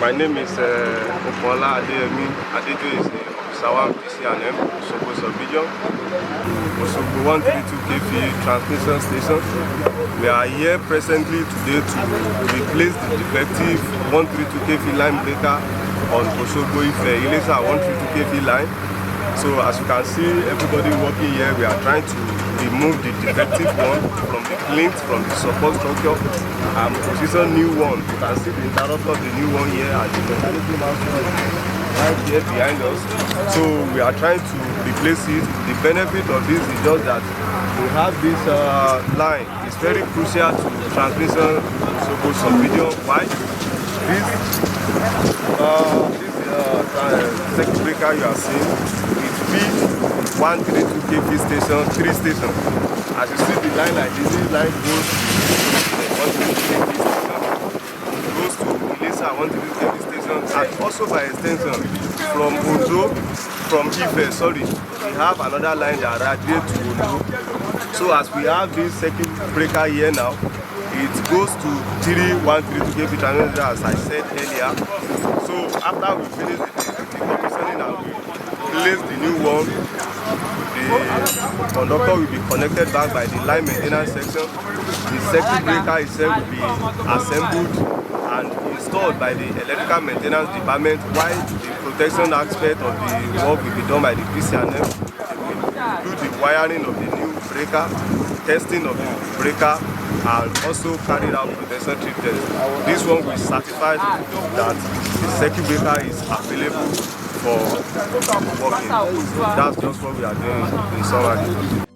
My name is Okola Adeyemi. Adejo is Officer 1 TCN Osogbo Subdivision. Osogbo 132 kV transmission station. We are here presently today to replace the defective 132 kV line breaker on Osogbo Ilesha 132 kV line. So as you can see, everybody working here, we are trying to remove the defective one from the plinth, from the support structure, and position new one. You can see the interrupter of the new one here and the mechanical mouse right here behind us. So we are trying to replace it. The benefit of this is just that we have this line. It's very crucial to transmission Osogbo Subdivision. Why? This circuit breaker you are seeing, it feeds 132 kV station, 3 stations. As you see the line like this line goes to 132 kV station, goes to Ilesha 132 kV station, and also by extension from Ondo, from Ilesha, we have another line that radiates to Ondo. So as we have this circuit breaker here now, it goes to 132 kV transmission, as I said earlier. So after we finish the commissioning and we place the new one, the conductor will be connected back by the line maintenance section. The circuit breaker itself will be assembled and installed by the electrical maintenance department, while the protection aspect of the work will be done by the TCN. They will do the wiring of the new breaker, testing of the breaker, and also carried out protection trip test. This one will certify that the circuit breaker is available for working. That's just what we are doing in summary.